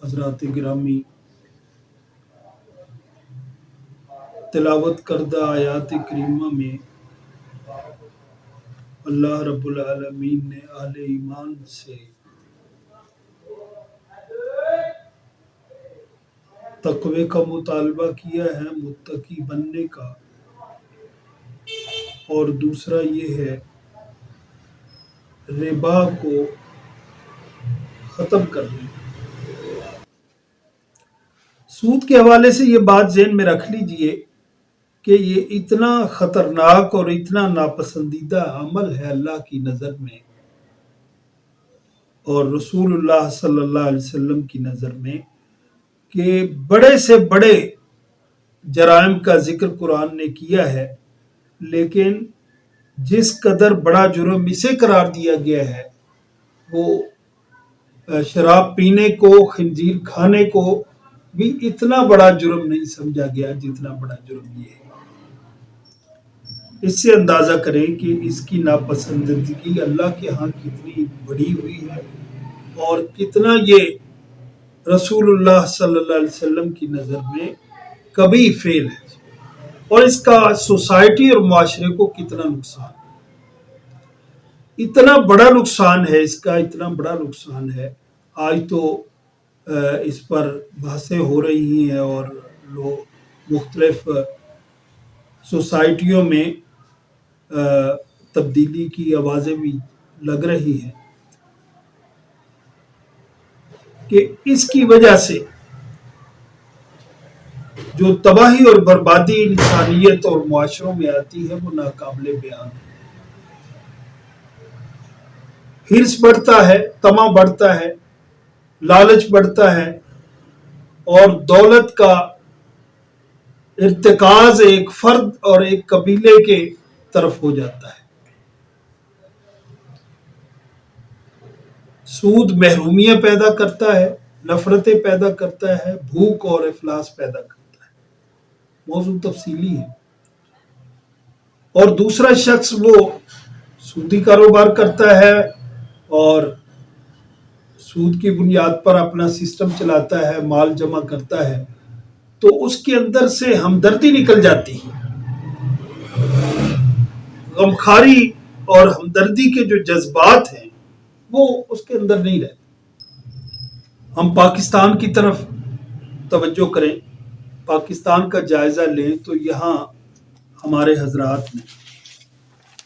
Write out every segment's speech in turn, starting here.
حضرات گرامی، تلاوت کردہ آیات کریمہ میں اللہ رب العالمین نے اہل ایمان سے تقوی کا مطالبہ کیا ہے، متقی بننے کا، اور دوسرا یہ ہے ربا کو ختم کرنے کا۔ سود کے حوالے سے یہ بات ذہن میں رکھ لیجئے کہ یہ اتنا خطرناک اور اتنا ناپسندیدہ عمل ہے اللہ کی نظر میں اور رسول اللہ صلی اللہ علیہ وسلم کی نظر میں، کہ بڑے سے بڑے جرائم کا ذکر قرآن نے کیا ہے، لیکن جس قدر بڑا جرم اسے قرار دیا گیا ہے وہ شراب پینے کو، خنزیر کھانے کو بھی اتنا بڑا جرم نہیں سمجھا گیا جتنا بڑا جرم یہ ہے۔ اس سے اندازہ کریں کہ اس کی ناپسندیدگی اللہ کے ہاں کتنی بڑی ہوئی ہے اور کتنا یہ رسول اللہ صلی اللہ علیہ وسلم کی نظر میں کبھی فیل ہے، اور اس کا سوسائٹی اور معاشرے کو کتنا نقصان، اتنا بڑا نقصان ہے اس کا، اتنا بڑا نقصان ہے۔ آج تو اس پر بحثیں ہو رہی ہیں اور لوگ مختلف سوسائٹیوں میں تبدیلی کی آوازیں بھی لگ رہی ہیں کہ اس کی وجہ سے جو تباہی اور بربادی انسانیت اور معاشروں میں آتی ہے وہ ناقابل بیان ہے۔ ہرس بڑھتا ہے، طمع بڑھتا ہے، لالچ بڑھتا ہے، اور دولت کا ارتکاز ایک فرد اور ایک قبیلے کے طرف ہو جاتا ہے۔ سود محرومیاں پیدا کرتا ہے، نفرتیں پیدا کرتا ہے، بھوک اور افلاس پیدا کرتا ہے۔ موضوع تفصیلی ہے۔ اور دوسرا شخص وہ سودی کاروبار کرتا ہے اور سود کی بنیاد پر اپنا سسٹم چلاتا ہے، مال جمع کرتا ہے، تو اس کے اندر سے ہمدردی نکل جاتی ہے۔ غمخواری اور ہمدردی کے جو جذبات ہیں وہ اس کے اندر نہیں رہتے۔ ہم پاکستان کی طرف توجہ کریں، پاکستان کا جائزہ لیں تو یہاں ہمارے حضرات نے،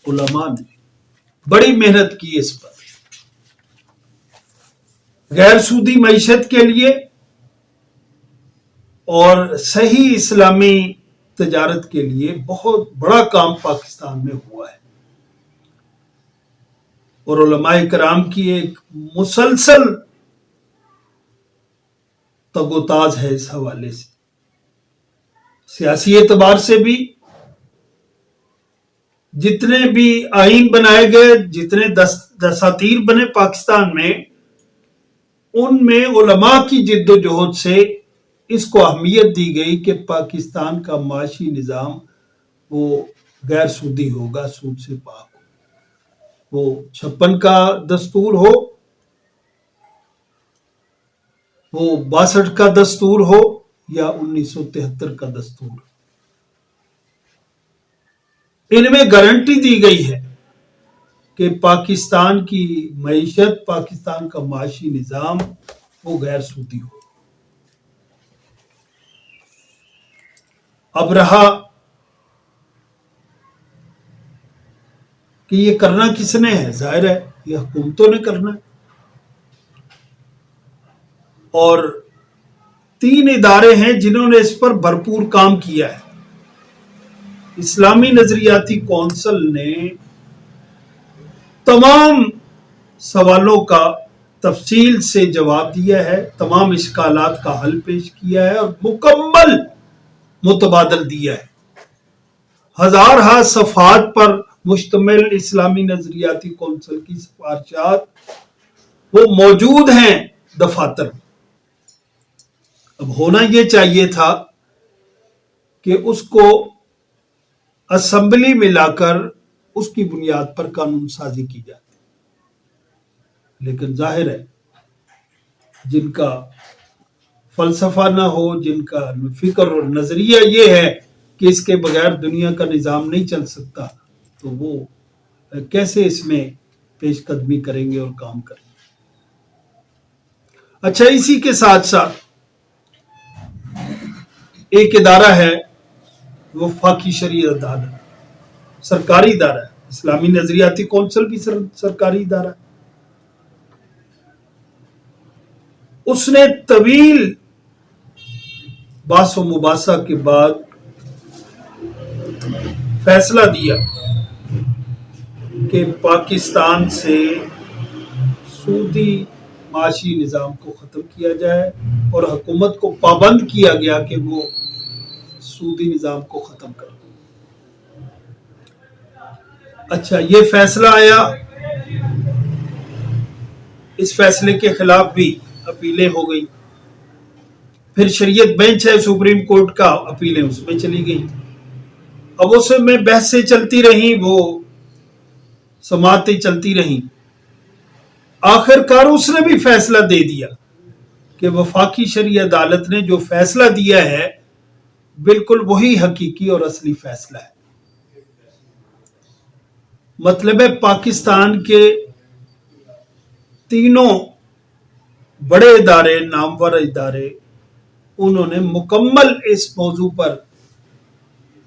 علماء نے بڑی محنت کی اس پر، غیر سودی معیشت کے لیے اور صحیح اسلامی تجارت کے لیے بہت بڑا کام پاکستان میں ہوا ہے، اور علماء کرام کی ایک مسلسل تگوتاز ہے اس حوالے سے۔ سیاسی اعتبار سے بھی جتنے بھی آئین بنائے گئے، جتنے دساتیر بنے پاکستان میں، ان میں علماء کی جد و جہد سے اس کو اہمیت دی گئی کہ پاکستان کا معاشی نظام وہ غیر سودی ہوگا، سود سے پاک ہو، وہ 56 کا دستور ہو، وہ 62 کا دستور ہو یا 1973 کا دستور، ان میں گارنٹی دی گئی ہے کہ پاکستان کی معیشت، پاکستان کا معاشی نظام وہ غیر سودی ہو۔ اب رہا کہ یہ کرنا کس نے ہے، ظاہر ہے یہ حکومتوں نے کرنا ہے، اور 3 ادارے ہیں جنہوں نے اس پر بھرپور کام کیا ہے۔ اسلامی نظریاتی کونسل نے تمام سوالوں کا تفصیل سے جواب دیا ہے، تمام اشکالات کا حل پیش کیا ہے اور مکمل متبادل دیا ہے۔ ہزارہ صفحات پر مشتمل اسلامی نظریاتی کونسل کی سفارشات وہ موجود ہیں دفاتر میں۔ اب ہونا یہ چاہیے تھا کہ اس کو اسمبلی میں لا کر اس کی بنیاد پر قانون سازی کی جاتی، لیکن ظاہر ہے جن کا فلسفہ نہ ہو، جن کا فکر اور نظریہ یہ ہے کہ اس کے بغیر دنیا کا نظام نہیں چل سکتا، تو وہ کیسے اس میں پیش قدمی کریں گے اور کام کریں گے؟ اچھا، اسی کے ساتھ ساتھ ایک ادارہ ہے وفاقی شریعت عدالت، سرکاری ادارہ ہے۔ اسلامی نظریاتی کونسل بھی سرکاری ادارہ ہے۔ اس نے طویل بحث و مباحثہ کے بعد فیصلہ دیا کہ پاکستان سے سودی معاشی نظام کو ختم کیا جائے اور حکومت کو پابند کیا گیا کہ وہ سودی نظام کو ختم کر دے۔ اچھا، یہ فیصلہ آیا، اس فیصلے کے خلاف بھی اپیلیں ہو گئی، پھر شریعت بینچ ہے سپریم کورٹ کا، اپیلیں اس میں چلی گئی، اب اس میں بحثیں چلتی رہیں، وہ سماعتیں چلتی رہیں، آخر کار اس نے بھی فیصلہ دے دیا کہ وفاقی شرعی عدالت نے جو فیصلہ دیا ہے بالکل وہی حقیقی اور اصلی فیصلہ ہے۔ مطلب ہے پاکستان کے تینوں بڑے ادارے، نامور ادارے، انہوں نے مکمل اس موضوع پر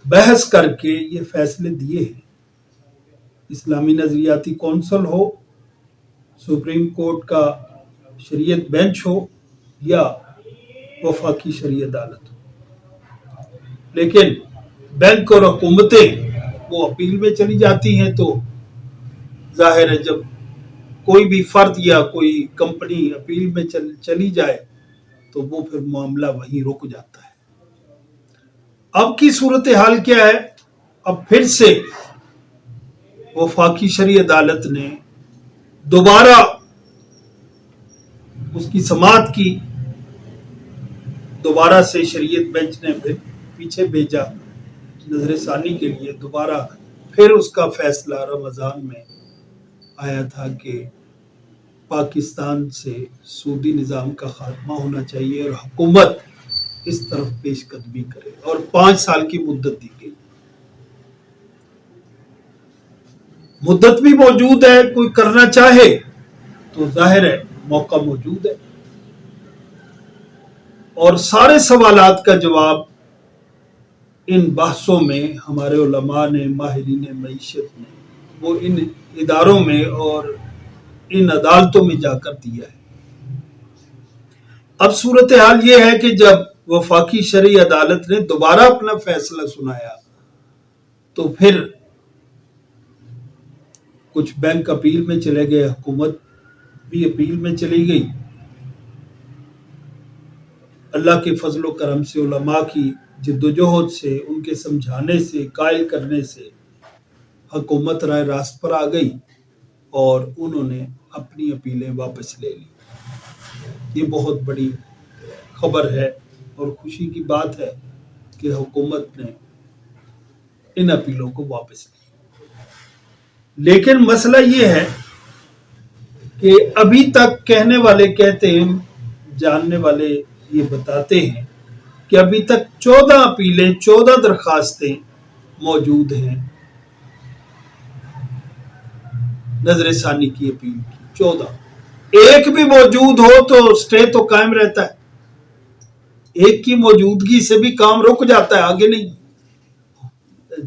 بحث کر کے یہ فیصلے دیے ہیں۔ اسلامی نظریاتی کونسل ہو، سپریم کورٹ کا شریعت بینچ ہو، یا وفاقی شرعی عدالت ہو، لیکن بینک اور حکومتیں وہ اپیل میں چلی جاتی ہیں، تو ظاہر ہے جب کوئی بھی فرد یا کوئی کمپنی اپیل میں چلی جائے تو وہ پھر معاملہ وہیں رک جاتا ہے۔ اب کی صورتحال کیا ہے؟ اب پھر سے وفاقی شرعی عدالت نے دوبارہ اس کی سماعت کی، دوبارہ سے شریعت بینچ نے پھر پیچھے بھیجا نظر ثانی کے لیے، دوبارہ پھر اس کا فیصلہ رمضان میں آیا تھا کہ پاکستان سے سودی نظام کا خاتمہ ہونا چاہیے اور حکومت اس طرف پیش قدمی کرے، اور 5 سال کی مدت دی گئی۔ مدت بھی موجود ہے، کوئی کرنا چاہے تو ظاہر ہے موقع موجود ہے، اور سارے سوالات کا جواب ان بحثوں میں ہمارے علماء نے، ماہرین معیشت نے، وہ ان اداروں میں اور ان عدالتوں میں جا کر دیا ہے۔ اب صورتحال یہ ہے کہ جب وفاقی شرعی عدالت نے دوبارہ اپنا فیصلہ سنایا تو پھر کچھ بینک اپیل میں چلے گئے، حکومت بھی اپیل میں چلی گئی۔ اللہ کے فضل و کرم سے، علماء کی جدوجہد سے، ان کے سمجھانے سے، قائل کرنے سے حکومت رائے راست پر آ گئی اور انہوں نے اپنی اپیلیں واپس لے لی۔ یہ بہت بڑی خبر ہے اور خوشی کی بات ہے کہ حکومت نے ان اپیلوں کو واپس لیا۔ لیکن مسئلہ یہ ہے کہ ابھی تک کہنے والے کہتے ہیں، جاننے والے یہ بتاتے ہیں کہ ابھی تک 14 اپیلیں، 14 درخواستیں موجود ہیں نظر ثانی کی اپیل کی، 14۔ ایک بھی موجود ہو تو سٹے تو قائم رہتا ہے، ایک کی موجودگی سے بھی کام رک جاتا ہے، آگے نہیں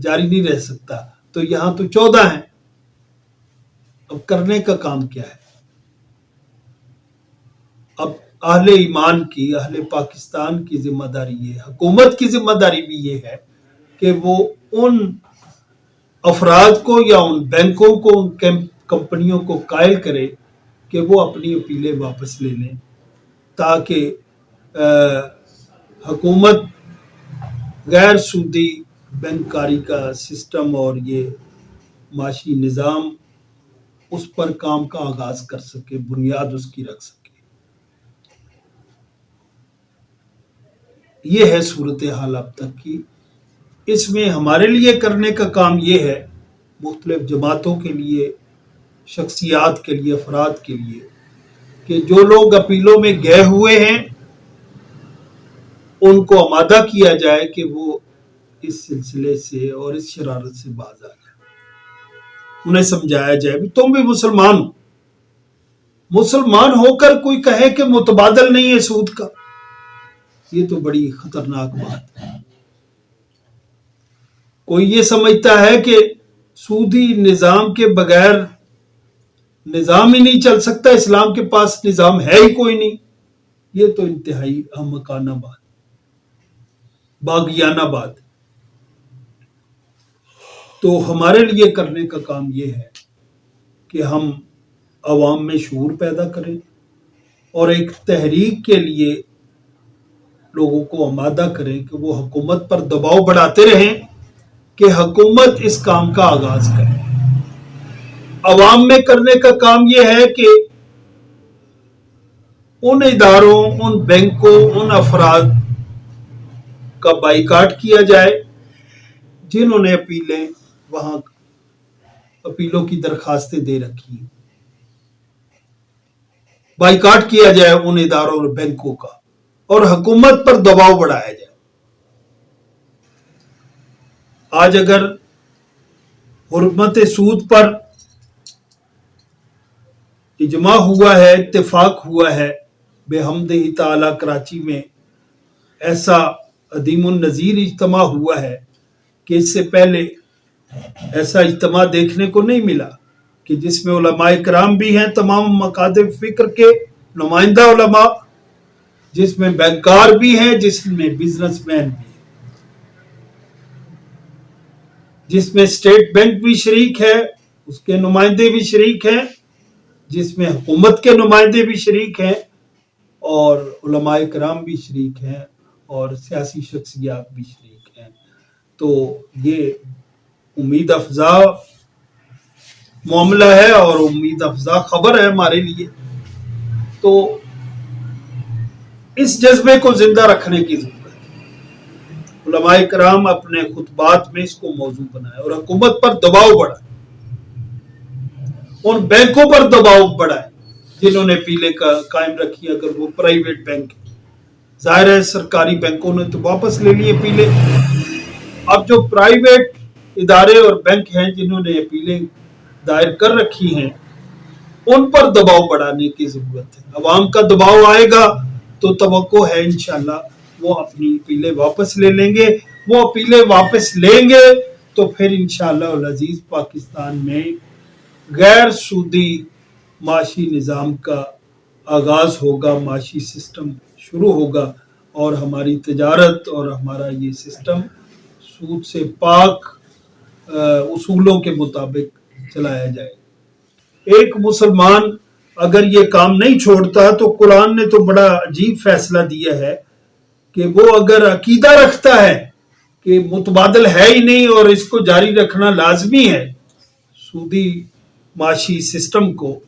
جاری نہیں رہ سکتا، تو یہاں تو 14 ہیں۔ اب کرنے کا کام کیا ہے؟ اب اہل ایمان کی، اہل پاکستان کی ذمہ داری یہ ہے، حکومت کی ذمہ داری بھی یہ ہے کہ وہ ان افراد کو یا ان بینکوں کو، ان کمپنیوں کو قائل کرے کہ وہ اپنی اپیلیں واپس لے لیں، تاکہ حکومت غیر سودی بینک کاری کا سسٹم اور یہ معاشی نظام اس پر کام کا آغاز کر سکے، بنیاد اس کی رکھ سکے۔ یہ ہے صورتحال اب تک کی۔ اس میں ہمارے لیے کرنے کا کام یہ ہے، مختلف جماعتوں کے لیے، شخصیات کے لیے، افراد کے لیے، کہ جو لوگ اپیلوں میں گئے ہوئے ہیں ان کو آمادہ کیا جائے کہ وہ اس سلسلے سے اور اس شرارت سے باز آ جائے. انہیں سمجھایا جائے بھی تم بھی مسلمان ہو. مسلمان ہو کر کوئی کہے کہ متبادل نہیں ہے سود کا، یہ تو بڑی خطرناک بات ہے. کوئی یہ سمجھتا ہے کہ سودی نظام کے بغیر نظام ہی نہیں چل سکتا، اسلام کے پاس نظام ہے ہی کوئی نہیں. یہ تو انتہائی احمقانہ بات، باغیانہ بات. تو ہمارے لیے کرنے کا کام یہ ہے کہ ہم عوام میں شعور پیدا کریں اور ایک تحریک کے لیے لوگوں کو آمادہ کریں کہ وہ حکومت پر دباؤ بڑھاتے رہیں کہ حکومت اس کام کا آغاز کرے. عوام میں کرنے کا کام یہ ہے کہ ان اداروں، ان بینکوں، ان افراد کا بائیکاٹ کیا جائے جنہوں نے اپیلیں وہاں اپیلوں کی درخواستیں دے رکھی ہیں. بائیکاٹ کیا جائے ان اداروں اور بینکوں کا اور حکومت پر دباؤ بڑھایا جائے. آج اگر حرمت سود پر اجماع ہوا ہے، اتفاق ہوا ہے، بحمدہ تعالی کراچی میں ایسا عدیم النظیر اجتماع ہوا ہے کہ اس سے پہلے ایسا اجتماع دیکھنے کو نہیں ملا کہ جس میں علماء کرام بھی ہیں، تمام مکاتب فکر کے نمائندہ علماء، جس میں بینکار بھی ہیں، جس میں بزنس مین بھی ہیں، جس میں اسٹیٹ بینک بھی شریک ہے، اس کے نمائندے بھی شریک ہیں، جس میں حکومت کے نمائندے بھی شریک ہیں اور علماء کرام بھی شریک ہیں اور سیاسی شخصیات بھی شریک ہیں. تو یہ امید افزا معاملہ ہے اور امید افزا خبر ہے ہمارے لیے. تو اس جذبے کو زندہ رکھنے کی ضرورت ہے. علماء کرام اپنے خطبات میں اس کو موضوع بنائے اور حکومت پر دباؤ بڑھائے، ان بینکوں پر دباؤ بڑھائے جنہوں نے پیلے کا قائم رکھی. اگر وہ پرائیویٹ بینک، ظاہر ہے سرکاری بینکوں نے تو واپس لے لیے پیلے. اب جو پرائیویٹ ادارے اور بینک ہیں جنہوں نے اپیلیں دائر کر رکھی ہیں، ان پر دباؤ بڑھانے کی ضرورت ہے. عوام کا دباؤ آئے گا تو توقع ہے انشاءاللہ وہ اپنی اپیلیں واپس لے لیں گے. وہ اپیلیں واپس لیں گے تو پھر انشاءاللہ العزیز پاکستان میں غیر سودی معاشی نظام کا آغاز ہوگا، معاشی سسٹم شروع ہوگا اور ہماری تجارت اور ہمارا یہ سسٹم سود سے پاک اصولوں کے مطابق چلایا جائے. ایک مسلمان اگر یہ کام نہیں چھوڑتا تو قرآن نے تو بڑا عجیب فیصلہ دیا ہے کہ وہ اگر عقیدہ رکھتا ہے کہ متبادل ہے ہی نہیں اور اس کو جاری رکھنا لازمی ہے سودی معاشی سسٹم کو،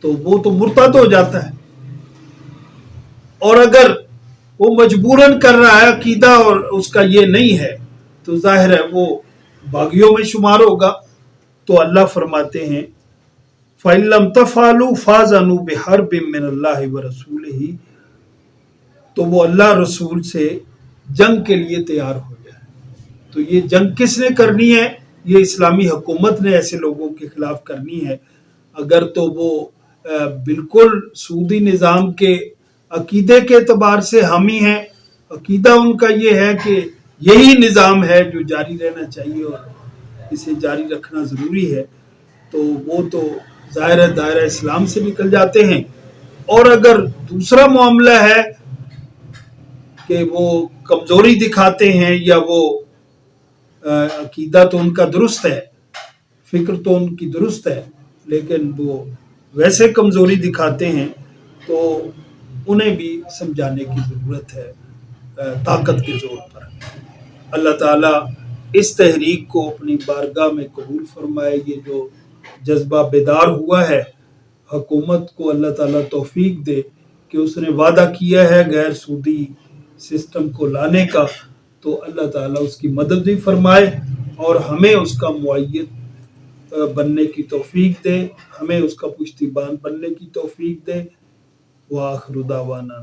تو وہ تو مرتد ہو جاتا ہے. اور اگر وہ مجبوراً کر رہا ہے عقیدہ اور اس کا یہ نہیں ہے تو ظاہر ہے وہ باغیوں میں شمار ہوگا. تو اللہ فرماتے ہیں فَإِن لَمْ تَفْعَلُوا فَأْذَنُوا بِحَرْبٍ مِّنَ اللَّهِ وَرَسُولِهِ، تو وہ اللہ رسول سے جنگ کے لیے تیار ہو جائے. تو یہ جنگ کس نے کرنی ہے؟ یہ اسلامی حکومت نے ایسے لوگوں کے خلاف کرنی ہے. اگر تو وہ بالکل سودی نظام کے عقیدے کے اعتبار سے حامی ہیں، عقیدہ ان کا یہ ہے کہ یہی نظام ہے جو جاری رہنا چاہیے اور اسے جاری رکھنا ضروری ہے، تو وہ تو ظاہر دائرہ اسلام سے نکل جاتے ہیں. اور اگر دوسرا معاملہ ہے کہ وہ کمزوری دکھاتے ہیں یا وہ عقیدہ تو ان کا درست ہے، فکر تو ان کی درست ہے، لیکن وہ ویسے کمزوری دکھاتے ہیں تو انہیں بھی سمجھانے کی ضرورت ہے طاقت کے زور پر. اللہ تعالیٰ اس تحریک کو اپنی بارگاہ میں قبول فرمائے. یہ جو جذبہ بیدار ہوا ہے، حکومت کو اللہ تعالیٰ توفیق دے کہ اس نے وعدہ کیا ہے غیر سودی سسٹم کو لانے کا، تو اللہ تعالیٰ اس کی مدد بھی فرمائے اور ہمیں اس کا مؤید بننے کی توفیق دے، ہمیں اس کا پشتیبان بننے کی توفیق دے. وآخر دعوانا